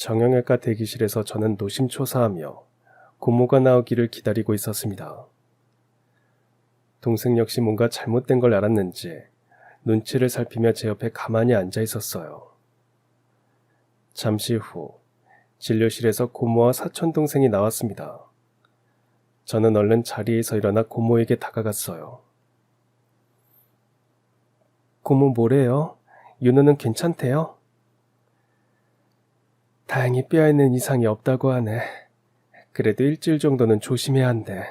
정형외과 대기실에서 저는 노심초사하며 고모가 나오기를 기다리고 있었습니다. 동생 역시 뭔가 잘못된 걸 알았는지 눈치를 살피며 제 옆에 가만히 앉아 있었어요. 잠시 후 진료실에서 고모와 사촌동생이 나왔습니다. 저는 얼른 자리에서 일어나 고모에게 다가갔어요. 고모 뭐래요? 윤호는 괜찮대요? 다행히 뼈에 있는 이상이 없다고 하네. 그래도 일주일 정도는 조심해야 한대.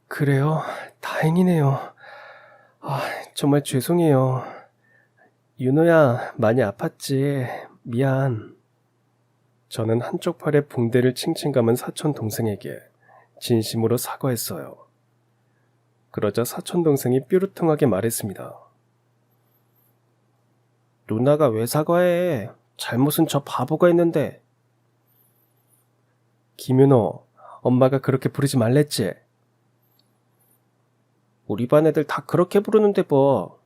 그래요? 다행이네요. 정말 죄송해요. 윤호야, 많이 아팠지? 미안. 저는 한쪽 팔에 붕대를 칭칭 감은 사촌 동생에게 진심으로 사과했어요. 그러자 사촌 동생이 뾰루퉁하게 말했습니다. 누나가 왜 사과해? 잘못은 저 바보가 했는데. 김윤호, 엄마가 그렇게 부르지 말랬지? 우리 반 애들 다 그렇게 부르는데 뭐.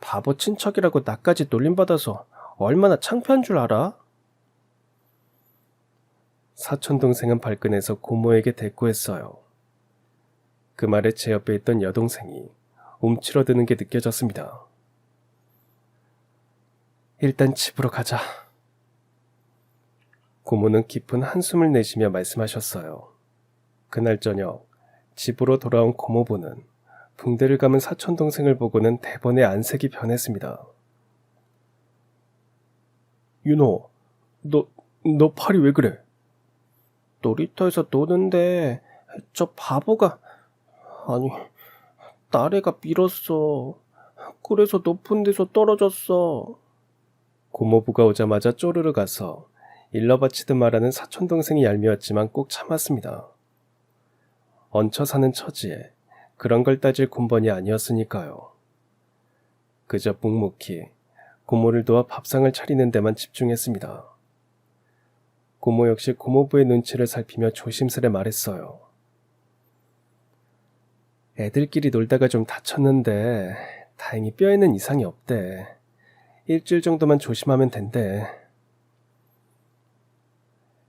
바보 친척이라고 나까지 놀림받아서 얼마나 창피한 줄 알아? 사촌동생은 발끈해서 고모에게 대꾸했어요. 그 말에 제 옆에 있던 여동생이 움츠러드는 게 느껴졌습니다. 일단 집으로 가자. 고모는 깊은 한숨을 내쉬며 말씀하셨어요. 그날 저녁 집으로 돌아온 고모부는 붕대를 감은 사촌동생을 보고는 대번에 안색이 변했습니다. 윤호, 너 팔이 왜 그래? 놀이터에서 노는데 저 바보가 아니 나래가 밀었어. 그래서 높은 데서 떨어졌어. 고모부가 오자마자 쪼르르 가서 일러바치듯 말하는 사촌동생이 얄미웠지만 꼭 참았습니다. 얹혀 사는 처지에 그런 걸 따질 군번이 아니었으니까요. 그저 묵묵히 고모를 도와 밥상을 차리는 데만 집중했습니다. 고모 역시 고모부의 눈치를 살피며 조심스레 말했어요. 애들끼리 놀다가 좀 다쳤는데 다행히 뼈에는 이상이 없대. 일주일 정도만 조심하면 된대.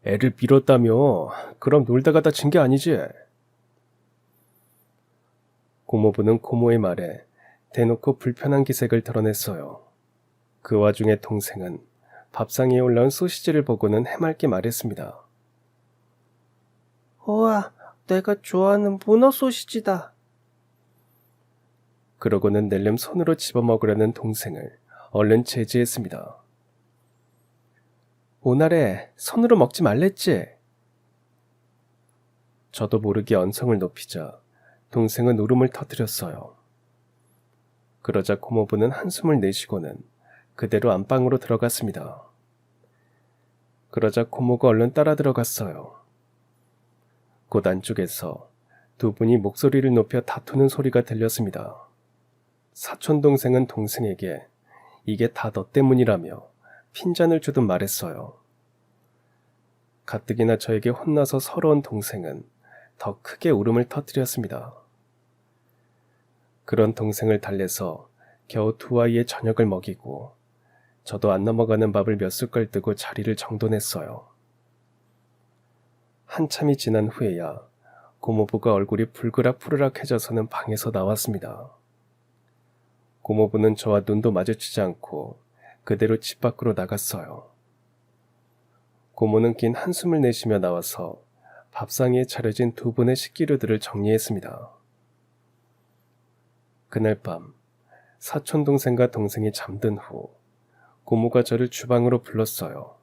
애를 밀었다며? 그럼 놀다가 다친 게 아니지? 고모부는 고모의 말에 대놓고 불편한 기색을 드러냈어요. 그 와중에 동생은 밥상 위에 올라온 소시지를 보고는 해맑게 말했습니다. 우와, 내가 좋아하는 문어 소시지다. 그러고는 낼름 손으로 집어먹으려는 동생을 얼른 제지했습니다. 오날에 손으로 먹지 말랬지? 저도 모르게 언성을 높이자 동생은 울음을 터뜨렸어요. 그러자 고모부는 한숨을 내쉬고는 그대로 안방으로 들어갔습니다. 그러자 고모가 얼른 따라 들어갔어요. 곧 안쪽에서 두 분이 목소리를 높여 다투는 소리가 들렸습니다. 사촌동생은 동생에게 이게 다 너 때문이라며 핀잔을 주듯 말했어요. 가뜩이나 저에게 혼나서 서러운 동생은 더 크게 울음을 터뜨렸습니다. 그런 동생을 달래서 겨우 두 아이의 저녁을 먹이고 저도 안 넘어가는 밥을 몇 숟갈 뜨고 자리를 정돈했어요. 한참이 지난 후에야 고모부가 얼굴이 불그락푸르락해져서는 방에서 나왔습니다. 고모부는 저와 눈도 마주치지 않고 그대로 집 밖으로 나갔어요. 고모는 긴 한숨을 내쉬며 나와서 밥상 위에 차려진 두 분의 식기류들을 정리했습니다. 그날 밤 사촌동생과 동생이 잠든 후 고모가 저를 주방으로 불렀어요.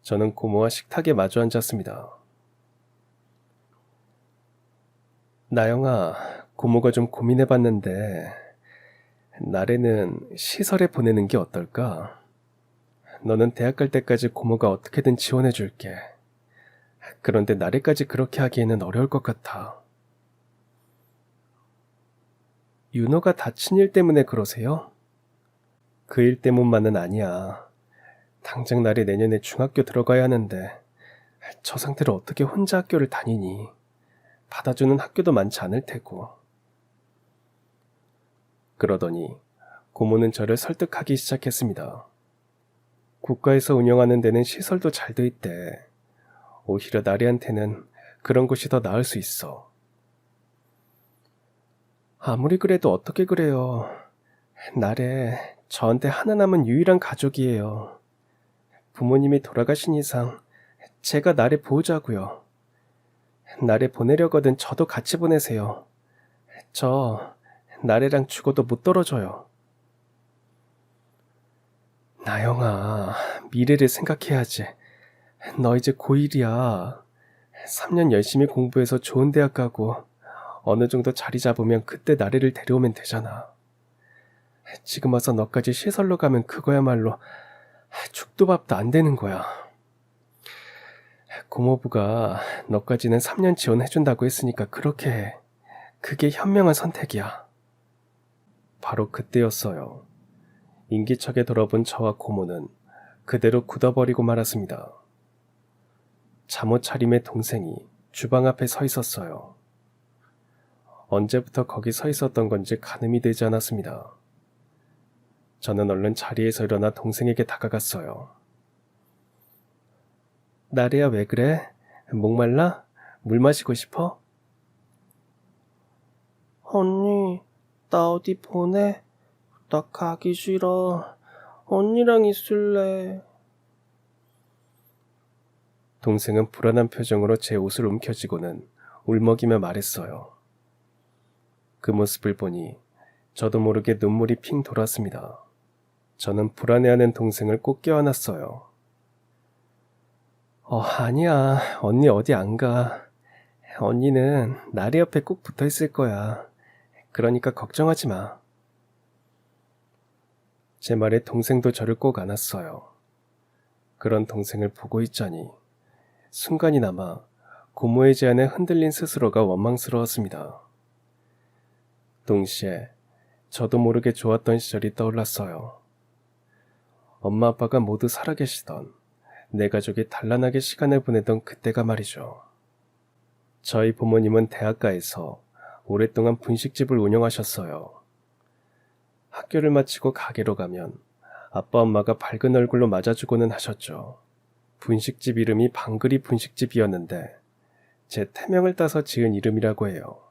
저는 고모와 식탁에 마주 앉았습니다. 나영아, 고모가 좀 고민해봤는데 나래는 시설에 보내는 게 어떨까? 너는 대학 갈 때까지 고모가 어떻게든 지원해줄게. 그런데 나래까지 그렇게 하기에는 어려울 것 같아. 윤호가 다친 일 때문에 그러세요? 그 일 때문만은 아니야. 당장 나래 내년에 중학교 들어가야 하는데 저 상태로 어떻게 혼자 학교를 다니니? 받아주는 학교도 많지 않을 테고. 그러더니 고모는 저를 설득하기 시작했습니다. 국가에서 운영하는 데는 시설도 잘 돼 있대. 오히려 나래한테는 그런 곳이 더 나을 수 있어. 아무리 그래도 어떻게 그래요. 나래 저한테 하나 남은 유일한 가족이에요. 부모님이 돌아가신 이상 제가 나래 보호자고요. 나래 보내려거든 저도 같이 보내세요. 저 나래랑 죽어도 못 떨어져요. 나영아, 미래를 생각해야지. 너 이제 고1이야. 3년 열심히 공부해서 좋은 대학 가고 어느 정도 자리 잡으면 그때 나래를 데려오면 되잖아. 지금 와서 너까지 시설로 가면 그거야말로 죽도 밥도 안 되는 거야. 고모부가 너까지는 3년 지원해준다고 했으니까 그렇게 해. 그게 현명한 선택이야. 바로 그때였어요. 인기척에 돌아본 저와 고모는 그대로 굳어버리고 말았습니다. 잠옷 차림의 동생이 주방 앞에 서 있었어요. 언제부터 거기 서 있었던 건지 가늠이 되지 않았습니다. 저는 얼른 자리에서 일어나 동생에게 다가갔어요. 나래야, 왜 그래? 목말라? 물 마시고 싶어? 언니, 나 어디 보내? 나 가기 싫어. 언니랑 있을래. 동생은 불안한 표정으로 제 옷을 움켜쥐고는 울먹이며 말했어요. 그 모습을 보니 저도 모르게 눈물이 핑 돌았습니다. 저는 불안해하는 동생을 꼭 껴안았어요. 아니야. 언니 어디 안 가. 언니는 나래 옆에 꼭 붙어 있을 거야. 그러니까 걱정하지 마. 제 말에 동생도 저를 꼭 안았어요. 그런 동생을 보고 있자니 순간이나마 고모의 제안에 흔들린 스스로가 원망스러웠습니다. 동시에 저도 모르게 좋았던 시절이 떠올랐어요. 엄마 아빠가 모두 살아계시던 내 가족이 단란하게 시간을 보내던 그때가 말이죠. 저희 부모님은 대학가에서 오랫동안 분식집을 운영하셨어요. 학교를 마치고 가게로 가면 아빠 엄마가 밝은 얼굴로 맞아주고는 하셨죠. 분식집 이름이 방글이 분식집이었는데 제 태명을 따서 지은 이름이라고 해요.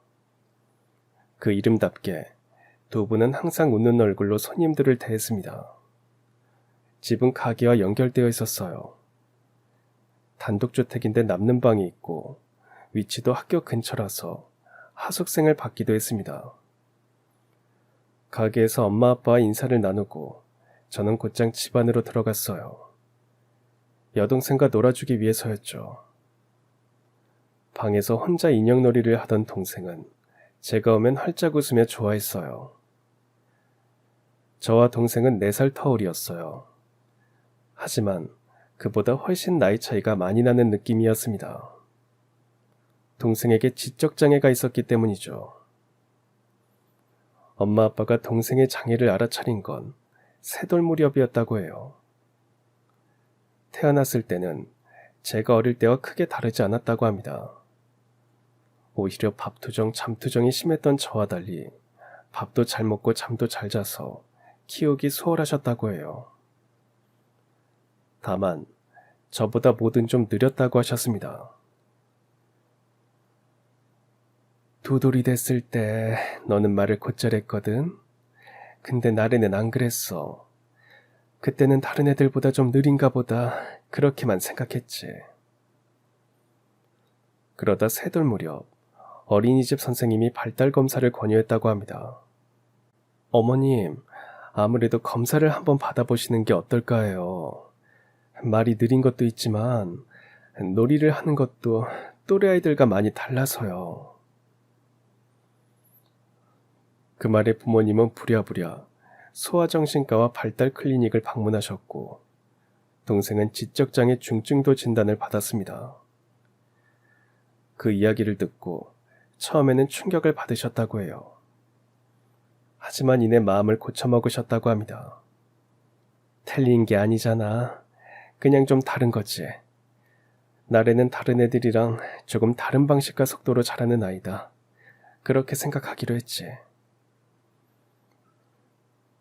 그 이름답게 두 분은 항상 웃는 얼굴로 손님들을 대했습니다. 집은 가게와 연결되어 있었어요. 단독주택인데 남는 방이 있고 위치도 학교 근처라서 하숙생을 받기도 했습니다. 가게에서 엄마 아빠와 인사를 나누고 저는 곧장 집 안으로 들어갔어요. 여동생과 놀아주기 위해서였죠. 방에서 혼자 인형놀이를 하던 동생은 제가 오면 활짝 웃으며 좋아했어요. 저와 동생은 4살 터울이었어요. 하지만 그보다 훨씬 나이 차이가 많이 나는 느낌이었습니다. 동생에게 지적장애가 있었기 때문이죠. 엄마 아빠가 동생의 장애를 알아차린 건 3돌 무렵이었다고 해요. 태어났을 때는 제가 어릴 때와 크게 다르지 않았다고 합니다. 오히려 밥투정, 잠투정이 심했던 저와 달리 밥도 잘 먹고 잠도 잘 자서 키우기 수월하셨다고 해요. 다만 저보다 뭐든 좀 느렸다고 하셨습니다. 2돌이 됐을 때 너는 말을 곧잘 했거든. 근데 나래는 안 그랬어. 그때는 다른 애들보다 좀 느린가 보다 그렇게만 생각했지. 그러다 3돌 무렵 어린이집 선생님이 발달 검사를 권유했다고 합니다. 어머님, 아무래도 검사를 한번 받아보시는 게 어떨까 해요. 말이 느린 것도 있지만 놀이를 하는 것도 또래 아이들과 많이 달라서요. 그 말에 부모님은 부랴부랴 소아정신과와 발달 클리닉을 방문하셨고 동생은 지적장애 중증도 진단을 받았습니다. 그 이야기를 듣고 처음에는 충격을 받으셨다고 해요. 하지만 이내 마음을 고쳐먹으셨다고 합니다. 틀린 게 아니잖아. 그냥 좀 다른 거지. 나래는 다른 애들이랑 조금 다른 방식과 속도로 자라는 아이다. 그렇게 생각하기로 했지.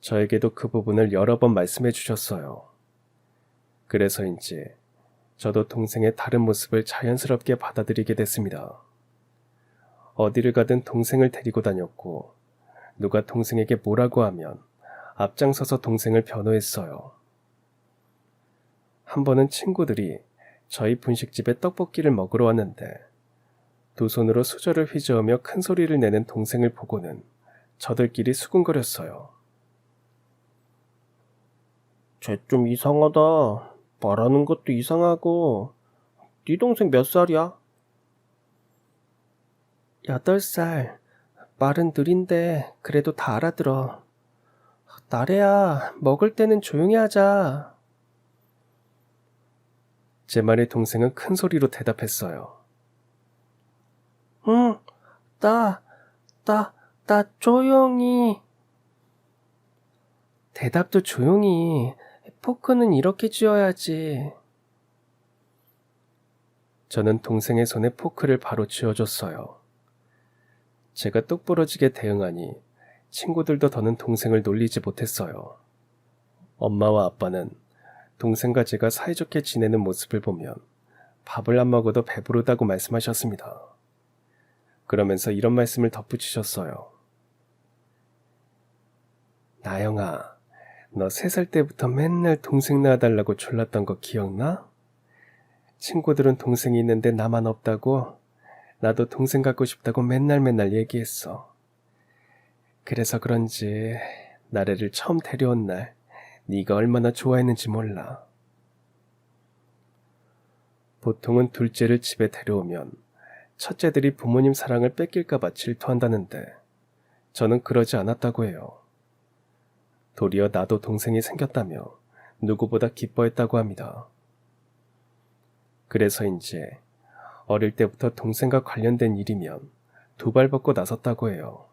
저에게도 그 부분을 여러 번 말씀해 주셨어요. 그래서인지 저도 동생의 다른 모습을 자연스럽게 받아들이게 됐습니다. 어디를 가든 동생을 데리고 다녔고 누가 동생에게 뭐라고 하면 앞장서서 동생을 변호했어요. 한 번은 친구들이 저희 분식집에 떡볶이를 먹으러 왔는데 두 손으로 수저를 휘저으며 큰 소리를 내는 동생을 보고는 저들끼리 수군거렸어요. 쟤 좀 이상하다. 말하는 것도 이상하고. 네 동생 몇 살이야? 8살. 말은 느린데 그래도 다 알아들어. 나래야, 먹을 때는 조용히 하자. 제 말에 동생은 큰 소리로 대답했어요. 응, 나 조용히. 대답도 조용히. 포크는 이렇게 쥐어야지. 저는 동생의 손에 포크를 바로 쥐어줬어요. 제가 똑부러지게 대응하니 친구들도 더는 동생을 놀리지 못했어요. 엄마와 아빠는 동생과 제가 사이좋게 지내는 모습을 보면 밥을 안 먹어도 배부르다고 말씀하셨습니다. 그러면서 이런 말씀을 덧붙이셨어요. 나영아, 너 3살 때부터 맨날 동생 낳아달라고 졸랐던 거 기억나? 친구들은 동생이 있는데 나만 없다고? 나도 동생 갖고 싶다고 맨날 얘기했어. 그래서 그런지 나래를 처음 데려온 날 네가 얼마나 좋아했는지 몰라. 보통은 둘째를 집에 데려오면 첫째들이 부모님 사랑을 뺏길까봐 질투한다는데 저는 그러지 않았다고 해요. 도리어 나도 동생이 생겼다며 누구보다 기뻐했다고 합니다. 그래서인지 어릴 때부터 동생과 관련된 일이면 두 발 벗고 나섰다고 해요.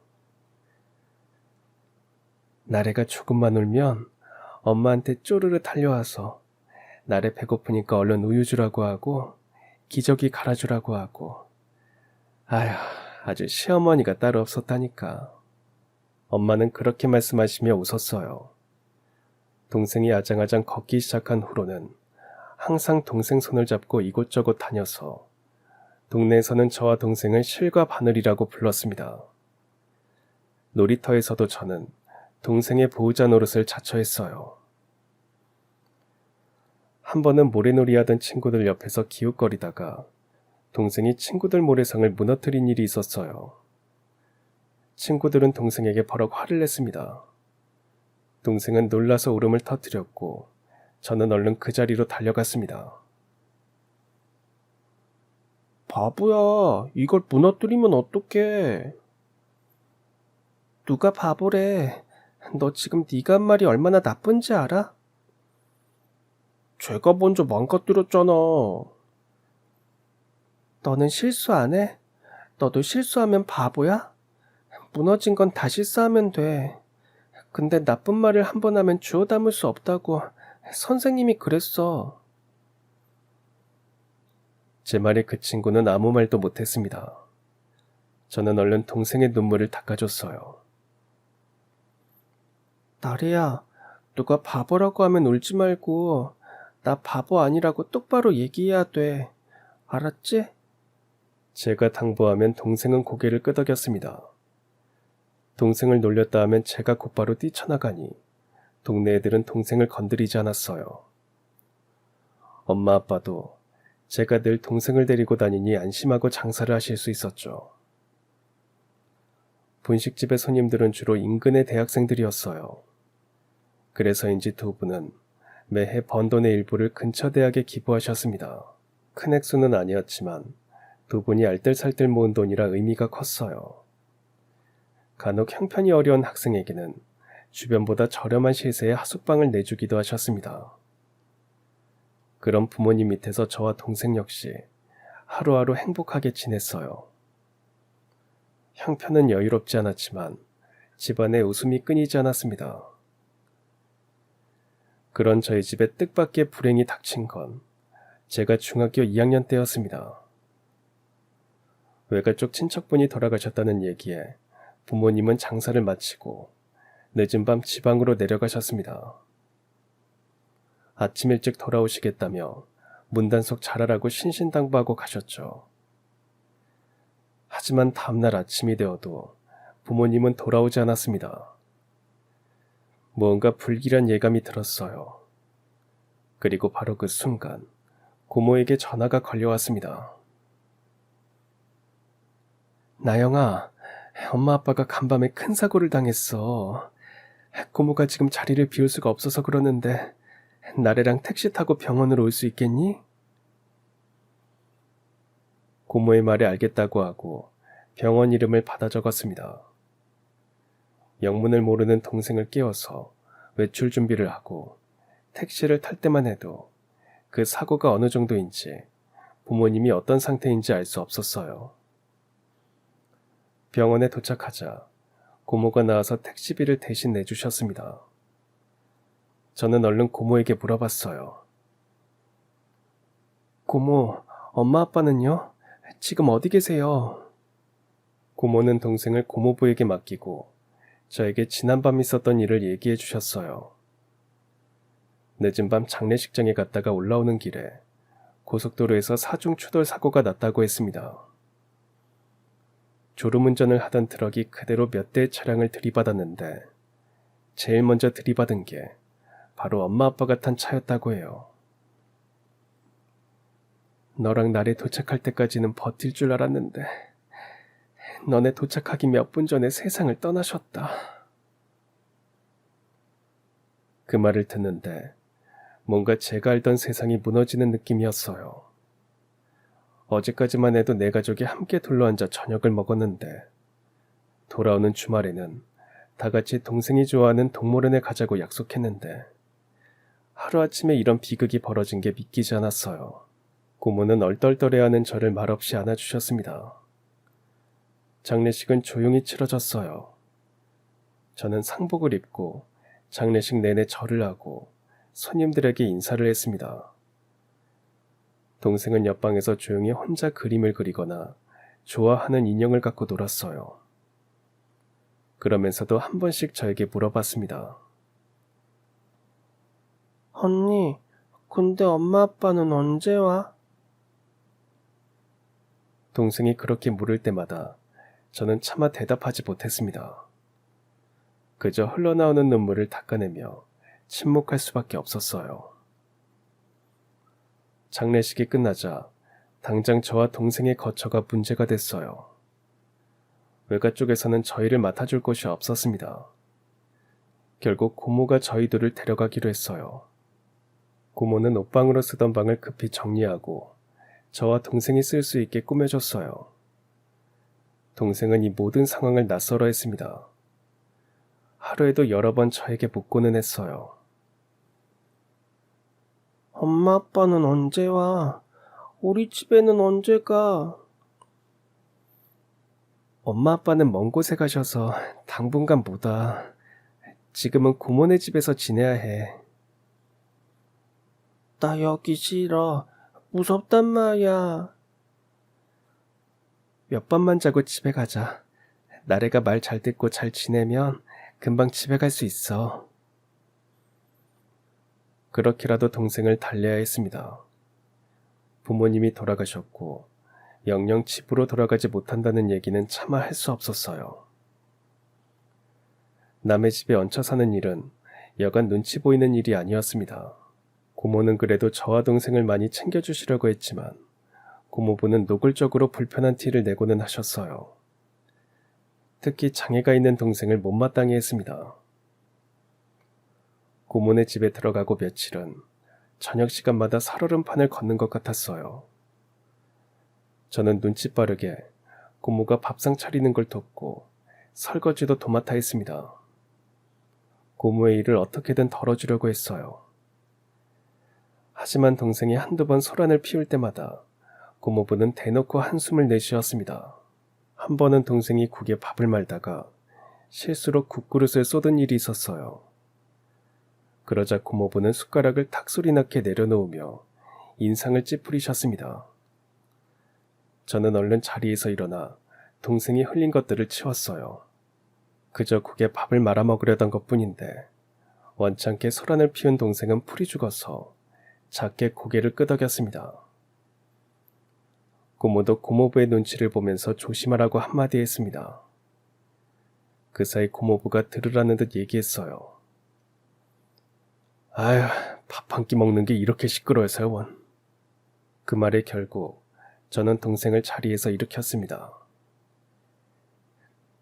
나래가 조금만 울면 엄마한테 쪼르르 달려와서 나래 배고프니까 얼른 우유 주라고 하고 기저귀 갈아주라고 하고. 아휴, 아주 시어머니가 따로 없었다니까. 엄마는 그렇게 말씀하시며 웃었어요. 동생이 아장아장 걷기 시작한 후로는 항상 동생 손을 잡고 이곳저곳 다녀서 동네에서는 저와 동생을 실과 바늘이라고 불렀습니다. 놀이터에서도 저는 동생의 보호자 노릇을 자처했어요. 한 번은 모래놀이 하던 친구들 옆에서 기웃거리다가 동생이 친구들 모래성을 무너뜨린 일이 있었어요. 친구들은 동생에게 버럭 화를 냈습니다. 동생은 놀라서 울음을 터뜨렸고 저는 얼른 그 자리로 달려갔습니다. 바보야, 이걸 무너뜨리면 어떡해. 누가 바보래. 너 지금 네가 한 말이 얼마나 나쁜지 알아? 제가 먼저 망가뜨렸잖아. 너는 실수 안 해? 너도 실수하면 바보야? 무너진 건 다시 쌓으면 돼. 근데 나쁜 말을 한 번 하면 주워 담을 수 없다고 선생님이 그랬어. 제 말에 그 친구는 아무 말도 못했습니다. 저는 얼른 동생의 눈물을 닦아줬어요. 나래야, 누가 바보라고 하면 울지 말고 나 바보 아니라고 똑바로 얘기해야 돼. 알았지? 제가 당부하면 동생은 고개를 끄덕였습니다. 동생을 놀렸다 하면 제가 곧바로 뛰쳐나가니 동네 애들은 동생을 건드리지 않았어요. 엄마 아빠도 제가 늘 동생을 데리고 다니니 안심하고 장사를 하실 수 있었죠. 분식집의 손님들은 주로 인근의 대학생들이었어요. 그래서인지 두 분은 매해 번 돈의 일부를 근처 대학에 기부하셨습니다. 큰 액수는 아니었지만 두 분이 알뜰살뜰 모은 돈이라 의미가 컸어요. 간혹 형편이 어려운 학생에게는 주변보다 저렴한 시세에 하숙방을 내주기도 하셨습니다. 그런 부모님 밑에서 저와 동생 역시 하루하루 행복하게 지냈어요. 형편은 여유롭지 않았지만 집안에 웃음이 끊이지 않았습니다. 그런 저희 집에 뜻밖의 불행이 닥친 건 제가 중학교 2학년 때였습니다. 외가 쪽 친척분이 돌아가셨다는 얘기에 부모님은 장사를 마치고 늦은 밤 지방으로 내려가셨습니다. 아침 일찍 돌아오시겠다며 문단속 잘하라고 신신당부하고 가셨죠. 하지만 다음날 아침이 되어도 부모님은 돌아오지 않았습니다. 무언가 불길한 예감이 들었어요. 그리고 바로 그 순간 고모에게 전화가 걸려왔습니다. 나영아, 엄마 아빠가 간밤에 큰 사고를 당했어. 고모가 지금 자리를 비울 수가 없어서 그러는데 나래랑 택시 타고 병원으로 올 수 있겠니? 고모의 말에 알겠다고 하고 병원 이름을 받아 적었습니다. 영문을 모르는 동생을 깨워서 외출 준비를 하고 택시를 탈 때만 해도 그 사고가 어느 정도인지 부모님이 어떤 상태인지 알 수 없었어요. 병원에 도착하자 고모가 나와서 택시비를 대신 내주셨습니다. 저는 얼른 고모에게 물어봤어요. 고모, 엄마 아빠는요? 지금 어디 계세요? 고모는 동생을 고모부에게 맡기고 저에게 지난밤 있었던 일을 얘기해 주셨어요. 늦은 밤 장례식장에 갔다가 올라오는 길에 고속도로에서 사중 추돌 사고가 났다고 했습니다. 졸음운전을 하던 트럭이 그대로 몇 대의 차량을 들이받았는데 제일 먼저 들이받은 게 바로 엄마 아빠가 탄 차였다고 해요. 너랑 날에 도착할 때까지는 버틸 줄 알았는데 너네 도착하기 몇 분 전에 세상을 떠나셨다. 그 말을 듣는데 뭔가 제가 알던 세상이 무너지는 느낌이었어요. 어제까지만 해도 내 가족이 함께 둘러앉아 저녁을 먹었는데 돌아오는 주말에는 다 같이 동생이 좋아하는 동물원에 가자고 약속했는데 하루아침에 이런 비극이 벌어진 게 믿기지 않았어요. 고모는 얼떨떨해하는 저를 말없이 안아주셨습니다. 장례식은 조용히 치러졌어요. 저는 상복을 입고 장례식 내내 절을 하고 손님들에게 인사를 했습니다. 동생은 옆방에서 조용히 혼자 그림을 그리거나 좋아하는 인형을 갖고 놀았어요. 그러면서도 한 번씩 저에게 물어봤습니다. 언니, 근데 엄마 아빠는 언제 와? 동생이 그렇게 물을 때마다 저는 차마 대답하지 못했습니다. 그저 흘러나오는 눈물을 닦아내며 침묵할 수밖에 없었어요. 장례식이 끝나자 당장 저와 동생의 거처가 문제가 됐어요. 외가 쪽에서는 저희를 맡아줄 곳이 없었습니다. 결국 고모가 저희 둘을 데려가기로 했어요. 고모는 옷방으로 쓰던 방을 급히 정리하고 저와 동생이 쓸 수 있게 꾸며줬어요. 동생은 이 모든 상황을 낯설어 했습니다. 하루에도 여러 번 저에게 묻고는 했어요. 엄마 아빠는 언제 와? 우리 집에는 언제 가? 엄마 아빠는 먼 곳에 가셔서 당분간 못 와. 지금은 고모네 집에서 지내야 해. 나 여기 싫어. 무섭단 말이야. 몇 밤만 자고 집에 가자. 나래가 말 잘 듣고 잘 지내면 금방 집에 갈 수 있어. 그렇게라도 동생을 달래야 했습니다. 부모님이 돌아가셨고 영영 집으로 돌아가지 못한다는 얘기는 차마 할 수 없었어요. 남의 집에 얹혀 사는 일은 여간 눈치 보이는 일이 아니었습니다. 고모는 그래도 저와 동생을 많이 챙겨주시려고 했지만 고모부는 노골적으로 불편한 티를 내고는 하셨어요. 특히 장애가 있는 동생을 못마땅해 했습니다. 고모네 집에 들어가고 며칠은 저녁 시간마다 살얼음판을 걷는 것 같았어요. 저는 눈치 빠르게 고모가 밥상 차리는 걸 돕고 설거지도 도맡아 했습니다. 고모의 일을 어떻게든 덜어주려고 했어요. 하지만 동생이 한두 번 소란을 피울 때마다 고모부는 대놓고 한숨을 내쉬었습니다. 한 번은 동생이 국에 밥을 말다가 실수로 국그릇을 쏟은 일이 있었어요. 그러자 고모부는 숟가락을 탁소리 나게 내려놓으며 인상을 찌푸리셨습니다. 저는 얼른 자리에서 일어나 동생이 흘린 것들을 치웠어요. 그저 국에 밥을 말아 먹으려던 것뿐인데 원찮게 소란을 피운 동생은 풀이 죽어서 작게 고개를 끄덕였습니다. 고모도 고모부의 눈치를 보면서 조심하라고 한마디 했습니다. 그 사이 고모부가 들으라는 듯 얘기했어요. 아휴, 밥 한 끼 먹는 게 이렇게 시끄러워서요, 원. 그 말에 결국 저는 동생을 자리에서 일으켰습니다.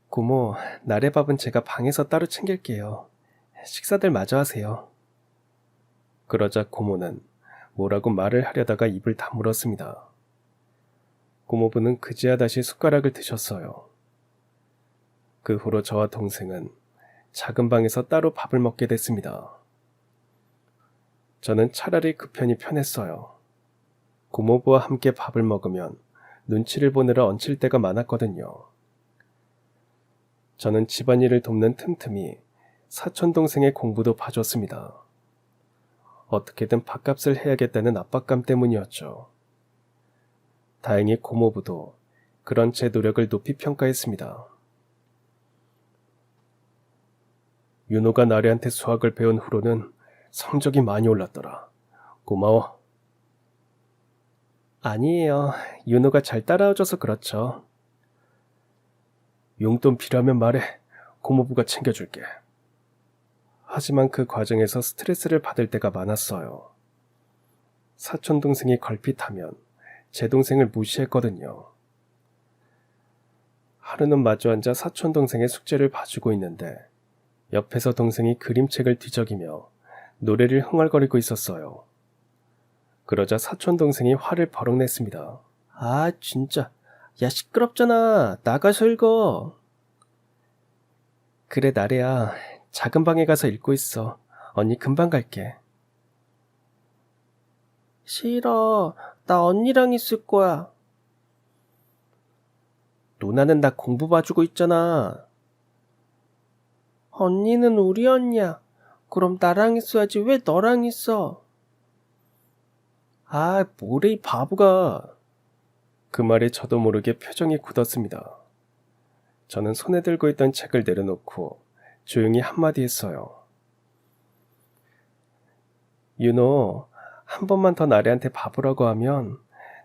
고모, 날의 밥은 제가 방에서 따로 챙길게요. 식사들 마저 하세요. 그러자 고모는 뭐라고 말을 하려다가 입을 다물었습니다. 고모부는 그제야 다시 숟가락을 드셨어요. 그 후로 저와 동생은 작은 방에서 따로 밥을 먹게 됐습니다. 저는 차라리 그 편이 편했어요. 고모부와 함께 밥을 먹으면 눈치를 보느라 얹힐 때가 많았거든요. 저는 집안일을 돕는 틈틈이 사촌동생의 공부도 봐줬습니다. 어떻게든 밥값을 해야겠다는 압박감 때문이었죠. 다행히 고모부도 그런 제 노력을 높이 평가했습니다. 윤호가 나래한테 수학을 배운 후로는 성적이 많이 올랐더라. 고마워. 아니에요. 윤호가 잘 따라와줘서 그렇죠. 용돈 필요하면 말해. 고모부가 챙겨줄게. 하지만 그 과정에서 스트레스를 받을 때가 많았어요. 사촌동생이 걸핏하면 제 동생을 무시했거든요. 하루는 마주 앉아 사촌동생의 숙제를 봐주고 있는데 옆에서 동생이 그림책을 뒤적이며 노래를 흥얼거리고 있었어요. 그러자 사촌동생이 화를 버럭 냈습니다. 아, 진짜. 야, 시끄럽잖아. 나가서 읽어. 그래, 나래야. 작은 방에 가서 읽고 있어. 언니 금방 갈게. 싫어. 나 언니랑 있을 거야. 누나는 나 공부 봐주고 있잖아. 언니는 우리 언니야. 그럼 나랑 있어야지 왜 너랑 있어? 아, 뭐래 이 바보가. 그 말에 저도 모르게 표정이 굳었습니다. 저는 손에 들고 있던 책을 내려놓고 조용히 한마디 했어요. 윤호, 한 번만 더 나래한테 바보라고 하면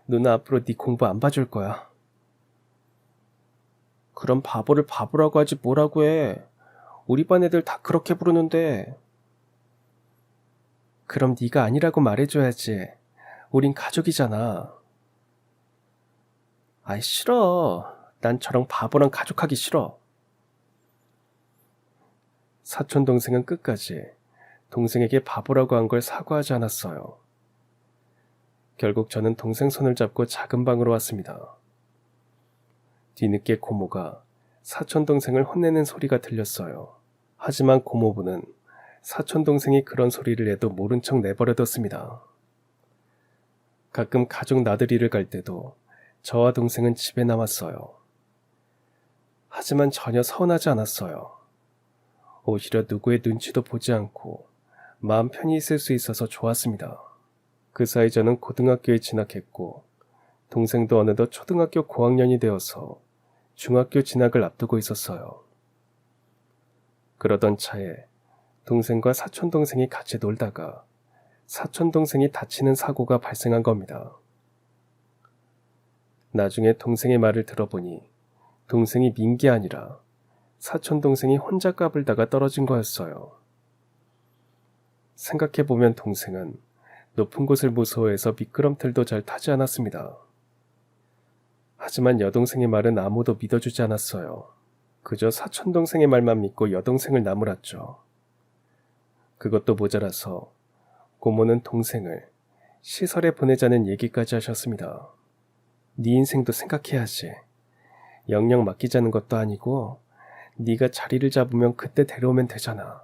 누나 앞으로 네 공부 안 봐줄 거야. 그럼 바보를 바보라고 하지 뭐라고 해. 우리 반 애들 다 그렇게 부르는데. 그럼 네가 아니라고 말해줘야지. 우린 가족이잖아. 아이, 싫어. 난 저랑 바보랑 가족하기 싫어. 사촌동생은 끝까지 동생에게 바보라고 한 걸 사과하지 않았어요. 결국 저는 동생 손을 잡고 작은 방으로 왔습니다. 뒤늦게 고모가 사촌동생을 혼내는 소리가 들렸어요. 하지만 고모부는 사촌동생이 그런 소리를 해도 모른 척 내버려뒀습니다. 가끔 가족 나들이를 갈 때도 저와 동생은 집에 남았어요. 하지만 전혀 서운하지 않았어요. 오히려 누구의 눈치도 보지 않고 마음 편히 있을 수 있어서 좋았습니다. 그 사이 저는 고등학교에 진학했고 동생도 어느덧 초등학교 고학년이 되어서 중학교 진학을 앞두고 있었어요. 그러던 차에 동생과 사촌동생이 같이 놀다가 사촌동생이 다치는 사고가 발생한 겁니다. 나중에 동생의 말을 들어보니 동생이 민 게 아니라 사촌동생이 혼자 까불다가 떨어진 거였어요. 생각해보면 동생은 높은 곳을 무서워해서 미끄럼틀도 잘 타지 않았습니다. 하지만 여동생의 말은 아무도 믿어주지 않았어요. 그저 사촌동생의 말만 믿고 여동생을 나무랐죠. 그것도 모자라서 고모는 동생을 시설에 보내자는 얘기까지 하셨습니다. 네 인생도 생각해야지. 영영 맡기자는 것도 아니고 네가 자리를 잡으면 그때 데려오면 되잖아.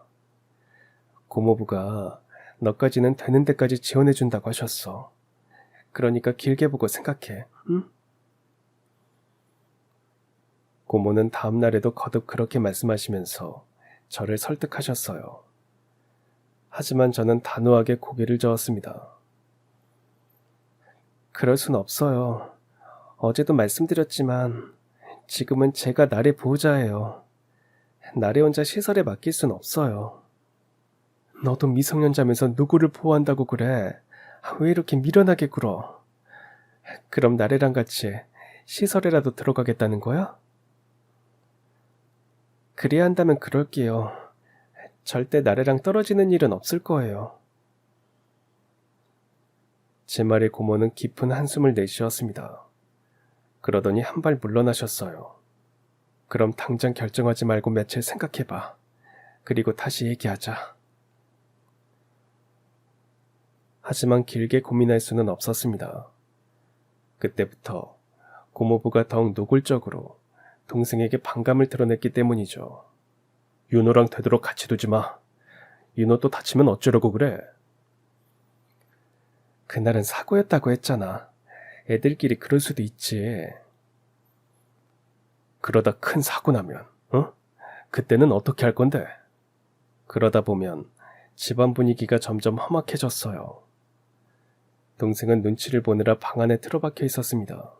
고모부가 너까지는 되는 데까지 지원해준다고 하셨어. 그러니까 길게 보고 생각해, 응? 고모는 다음 날에도 거듭 그렇게 말씀하시면서 저를 설득하셨어요. 하지만 저는 단호하게 고개를 저었습니다. 그럴 순 없어요. 어제도 말씀드렸지만 지금은 제가 나래 보호자예요. 나래 혼자 시설에 맡길 순 없어요. 너도 미성년자면서 누구를 보호한다고 그래? 왜 이렇게 미련하게 굴어? 그럼 나래랑 같이 시설에라도 들어가겠다는 거야? 그래야 한다면 그럴게요. 절대 나래랑 떨어지는 일은 없을 거예요. 제 말에 고모는 깊은 한숨을 내쉬었습니다. 그러더니 한 발 물러나셨어요. 그럼 당장 결정하지 말고 며칠 생각해봐. 그리고 다시 얘기하자. 하지만 길게 고민할 수는 없었습니다. 그때부터 고모부가 더욱 노골적으로 동생에게 반감을 드러냈기 때문이죠. 윤호랑 되도록 같이 두지 마. 윤호 또 다치면 어쩌려고 그래? 그날은 사고였다고 했잖아. 애들끼리 그럴 수도 있지. 그러다 큰 사고 나면, 그때는 어떻게 할 건데? 그러다 보면 집안 분위기가 점점 험악해졌어요. 동생은 눈치를 보느라 방 안에 틀어박혀 있었습니다.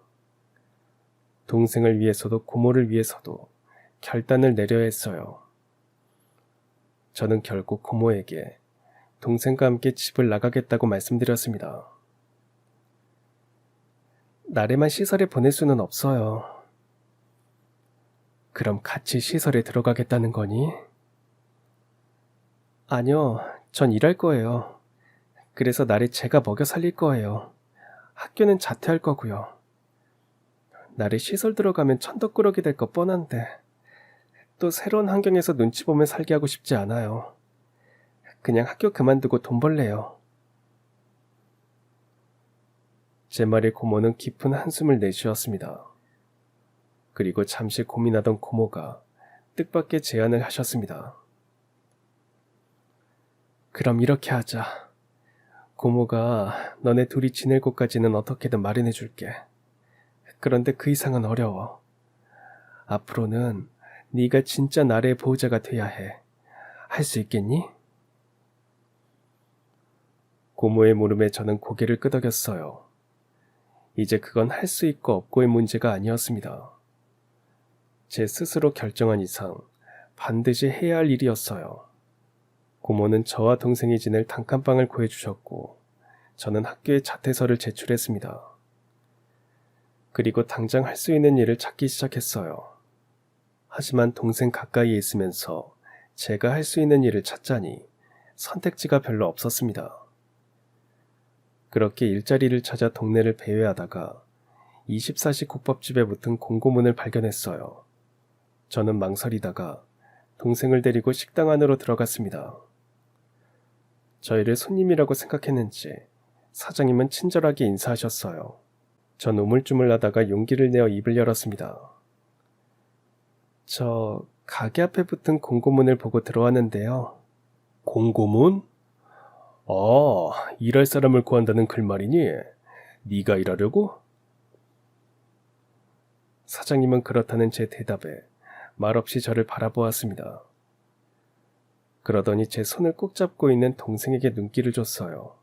동생을 위해서도 고모를 위해서도 결단을 내려야 했어요. 저는 결국 고모에게 동생과 함께 집을 나가겠다고 말씀드렸습니다. 나래만 시설에 보낼 수는 없어요. 그럼 같이 시설에 들어가겠다는 거니? 아니요, 전 일할 거예요. 그래서 나래 제가 먹여 살릴 거예요. 학교는 자퇴할 거고요. 나래 시설 들어가면 천덕꾸러기 될 거 뻔한데 또 새로운 환경에서 눈치 보며 살게 하고 싶지 않아요. 그냥 학교 그만두고 돈 벌래요. 제 말에 고모는 깊은 한숨을 내쉬었습니다. 그리고 잠시 고민하던 고모가 뜻밖의 제안을 하셨습니다. 그럼 이렇게 하자. 고모가 너네 둘이 지낼 곳까지는 어떻게든 마련해 줄게. 그런데 그 이상은 어려워. 앞으로는 네가 진짜 나래의 보호자가 돼야 해. 할 수 있겠니? 고모의 물음에 저는 고개를 끄덕였어요. 이제 그건 할 수 있고 없고의 문제가 아니었습니다. 제 스스로 결정한 이상 반드시 해야 할 일이었어요. 고모는 저와 동생이 지낼 단칸방을 구해주셨고 저는 학교에 자퇴서를 제출했습니다. 그리고 당장 할 수 있는 일을 찾기 시작했어요. 하지만 동생 가까이에 있으면서 제가 할 수 있는 일을 찾자니 선택지가 별로 없었습니다. 그렇게 일자리를 찾아 동네를 배회하다가 24시 국밥집에 붙은 공고문을 발견했어요. 저는 망설이다가 동생을 데리고 식당 안으로 들어갔습니다. 저희를 손님이라고 생각했는지 사장님은 친절하게 인사하셨어요. 전 우물쭈물하다가 용기를 내어 입을 열었습니다. 저 가게 앞에 붙은 공고문을 보고 들어왔는데요. 공고문? 일할 사람을 구한다는 글 말이니? 네가 일하려고? 사장님은 그렇다는 제 대답에 말없이 저를 바라보았습니다. 그러더니 제 손을 꼭 잡고 있는 동생에게 눈길을 줬어요.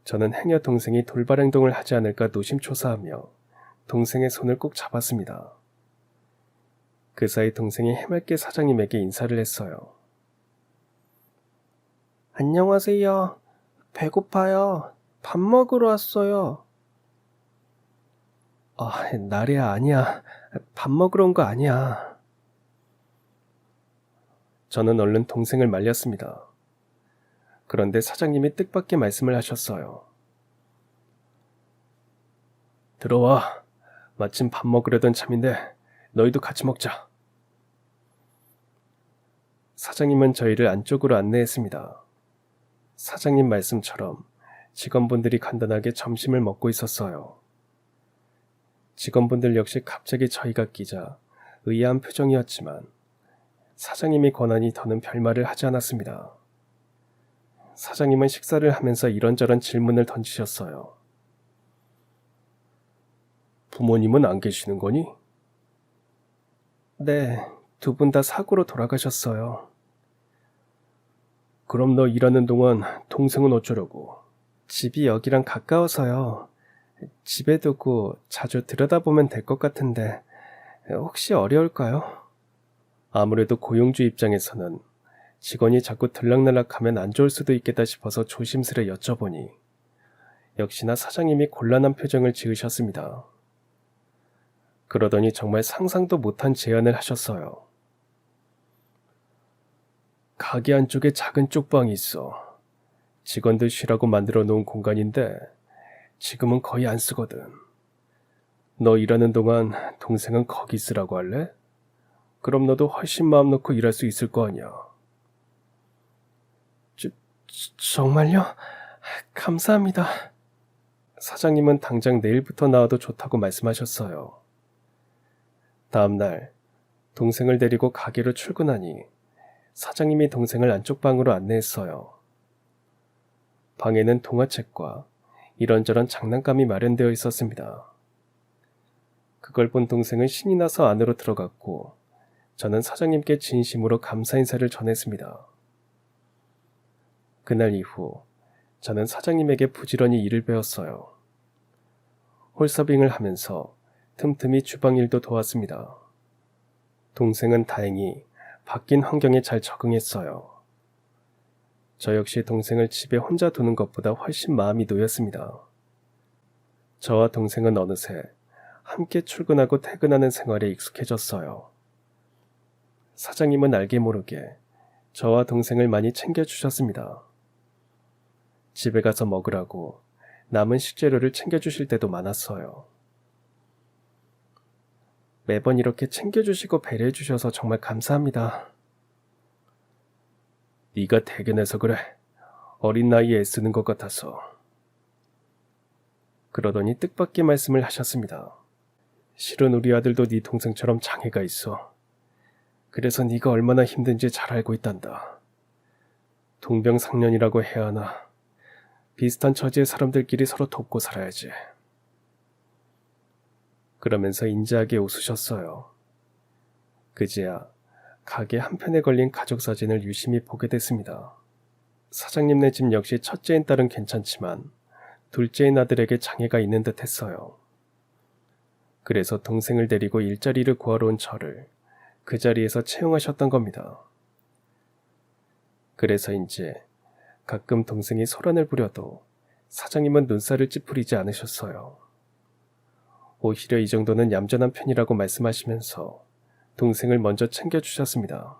저는 행여 동생이 돌발 행동을 하지 않을까 노심초사하며 동생의 손을 꼭 잡았습니다. 그 사이 동생이 해맑게 사장님에게 인사를 했어요. 안녕하세요. 배고파요. 밥 먹으러 왔어요. 나래야 아니야. 밥 먹으러 온 거 아니야. 저는 얼른 동생을 말렸습니다. 그런데 사장님이 뜻밖의 말씀을 하셨어요. 들어와. 마침 밥 먹으려던 참인데 너희도 같이 먹자. 사장님은 저희를 안쪽으로 안내했습니다. 사장님 말씀처럼 직원분들이 간단하게 점심을 먹고 있었어요. 직원분들 역시 갑자기 저희가 끼자 의아한 표정이었지만 사장님이 권하니 더는 별말을 하지 않았습니다. 사장님은 식사를 하면서 이런저런 질문을 던지셨어요. 부모님은 안 계시는 거니? 네, 두 분 다 사고로 돌아가셨어요. 그럼 너 일하는 동안 동생은 어쩌려고? 집이 여기랑 가까워서요. 집에 두고 자주 들여다보면 될 것 같은데 혹시 어려울까요? 아무래도 고용주 입장에서는 직원이 자꾸 들락날락하면 안 좋을 수도 있겠다 싶어서 조심스레 여쭤보니 역시나 사장님이 곤란한 표정을 지으셨습니다. 그러더니 정말 상상도 못한 제안을 하셨어요. 가게 안쪽에 작은 쪽방이 있어. 직원들 쉬라고 만들어 놓은 공간인데 지금은 거의 안 쓰거든. 너 일하는 동안 동생은 거기 있으라고 할래? 그럼 너도 훨씬 마음 놓고 일할 수 있을 거 아니야. 정말요? 감사합니다. 사장님은 당장 내일부터 나와도 좋다고 말씀하셨어요. 다음 날 동생을 데리고 가게로 출근하니 사장님이 동생을 안쪽 방으로 안내했어요. 방에는 동화책과 이런저런 장난감이 마련되어 있었습니다. 그걸 본 동생은 신이 나서 안으로 들어갔고 저는 사장님께 진심으로 감사 인사를 전했습니다. 그날 이후 저는 사장님에게 부지런히 일을 배웠어요. 홀서빙을 하면서 틈틈이 주방 일도 도왔습니다. 동생은 다행히 바뀐 환경에 잘 적응했어요. 저 역시 동생을 집에 혼자 두는 것보다 훨씬 마음이 놓였습니다. 저와 동생은 어느새 함께 출근하고 퇴근하는 생활에 익숙해졌어요. 사장님은 알게 모르게 저와 동생을 많이 챙겨주셨습니다. 집에 가서 먹으라고 남은 식재료를 챙겨주실 때도 많았어요. 매번 이렇게 챙겨주시고 배려해주셔서 정말 감사합니다. 네가 대견해서 그래. 어린 나이에 애쓰는 것 같아서. 그러더니 뜻밖의 말씀을 하셨습니다. 실은 우리 아들도 네 동생처럼 장애가 있어. 그래서 네가 얼마나 힘든지 잘 알고 있단다. 동병상련이라고 해야 하나. 비슷한 처지의 사람들끼리 서로 돕고 살아야지. 그러면서 인자하게 웃으셨어요. 그제야 가게 한편에 걸린 가족 사진을 유심히 보게 됐습니다. 사장님네 집 역시 첫째인 딸은 괜찮지만 둘째인 아들에게 장애가 있는 듯 했어요. 그래서 동생을 데리고 일자리를 구하러 온 저를 그 자리에서 채용하셨던 겁니다. 그래서인지 가끔 동생이 소란을 부려도 사장님은 눈살을 찌푸리지 않으셨어요. 오히려 이 정도는 얌전한 편이라고 말씀하시면서 동생을 먼저 챙겨주셨습니다.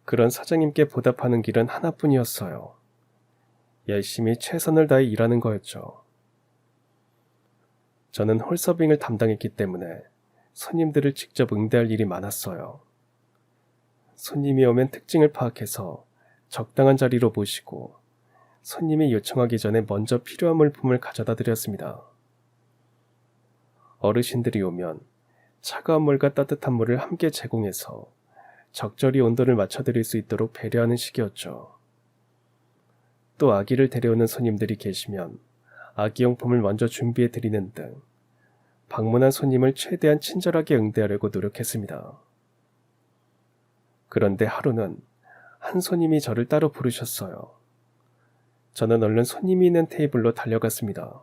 그런 사장님께 보답하는 길은 하나뿐이었어요. 열심히 최선을 다해 일하는 거였죠. 저는 홀서빙을 담당했기 때문에 손님들을 직접 응대할 일이 많았어요. 손님이 오면 특징을 파악해서 적당한 자리로 모시고 손님이 요청하기 전에 먼저 필요한 물품을 가져다 드렸습니다. 어르신들이 오면 차가운 물과 따뜻한 물을 함께 제공해서 적절히 온도를 맞춰드릴 수 있도록 배려하는 식이었죠. 또 아기를 데려오는 손님들이 계시면 아기용품을 먼저 준비해 드리는 등 방문한 손님을 최대한 친절하게 응대하려고 노력했습니다. 그런데 하루는 한 손님이 저를 따로 부르셨어요. 저는 얼른 손님이 있는 테이블로 달려갔습니다.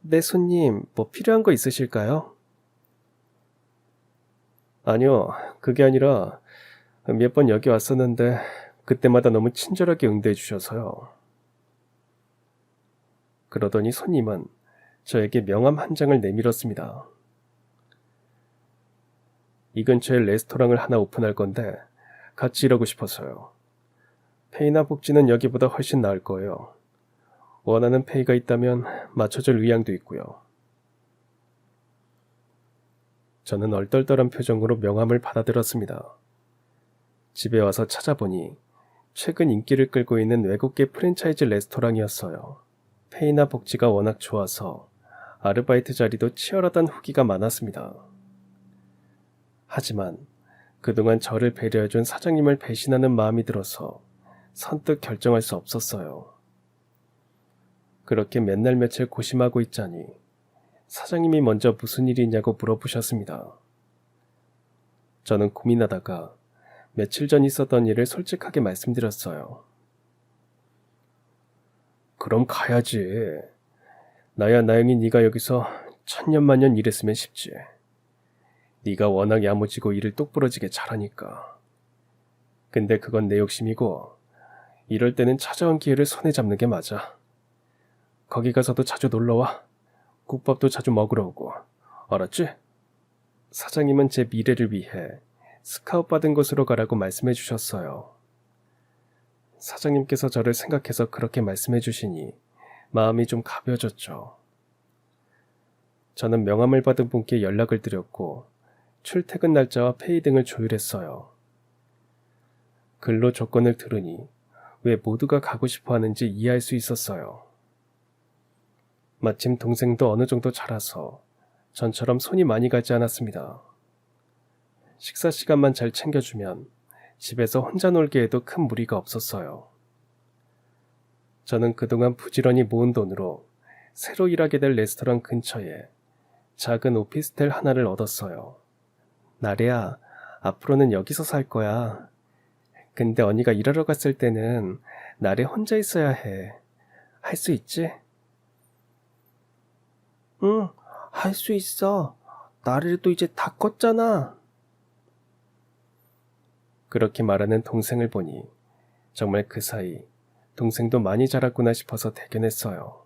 네, 손님, 뭐 필요한 거 있으실까요? 아니요, 그게 아니라 몇 번 여기 왔었는데 그때마다 너무 친절하게 응대해 주셔서요. 그러더니 손님은 저에게 명함 한 장을 내밀었습니다. 이 근처에 레스토랑을 하나 오픈할 건데 같이 일하고 싶어서요. 페이나 복지는 여기보다 훨씬 나을 거예요. 원하는 페이가 있다면 맞춰줄 의향도 있고요. 저는 얼떨떨한 표정으로 명함을 받아들었습니다. 집에 와서 찾아보니 최근 인기를 끌고 있는 외국계 프랜차이즈 레스토랑이었어요. 페이나 복지가 워낙 좋아서 아르바이트 자리도 치열하다는 후기가 많았습니다. 하지만 그동안 저를 배려해준 사장님을 배신하는 마음이 들어서 선뜻 결정할 수 없었어요. 그렇게 몇 날 며칠 고심하고 있자니 사장님이 먼저 무슨 일이 있냐고 물어보셨습니다. 저는 고민하다가 며칠 전 있었던 일을 솔직하게 말씀드렸어요. 그럼 가야지. 나야 나영이 네가 여기서 천년만년 일했으면 싶지. 네가 워낙 야무지고 일을 똑부러지게 잘하니까. 근데 그건 내 욕심이고 이럴 때는 찾아온 기회를 손에 잡는 게 맞아. 거기 가서도 자주 놀러와. 국밥도 자주 먹으러 오고. 알았지? 사장님은 제 미래를 위해 스카웃 받은 곳으로 가라고 말씀해 주셨어요. 사장님께서 저를 생각해서 그렇게 말씀해 주시니 마음이 좀 가벼워졌죠. 저는 명함을 받은 분께 연락을 드렸고 출퇴근 날짜와 페이 등을 조율했어요. 근로 조건을 들으니 왜 모두가 가고 싶어 하는지 이해할 수 있었어요. 마침 동생도 어느 정도 자라서 전처럼 손이 많이 가지 않았습니다. 식사 시간만 잘 챙겨주면 집에서 혼자 놀기에도 큰 무리가 없었어요. 저는 그동안 부지런히 모은 돈으로 새로 일하게 될 레스토랑 근처에 작은 오피스텔 하나를 얻었어요. 나래야, 앞으로는 여기서 살 거야. 근데 언니가 일하러 갔을 때는 나래 혼자 있어야 해. 할 수 있지? 응, 할 수 있어. 나래도 이제 다 컸잖아. 그렇게 말하는 동생을 보니 정말 그 사이 동생도 많이 자랐구나 싶어서 대견했어요.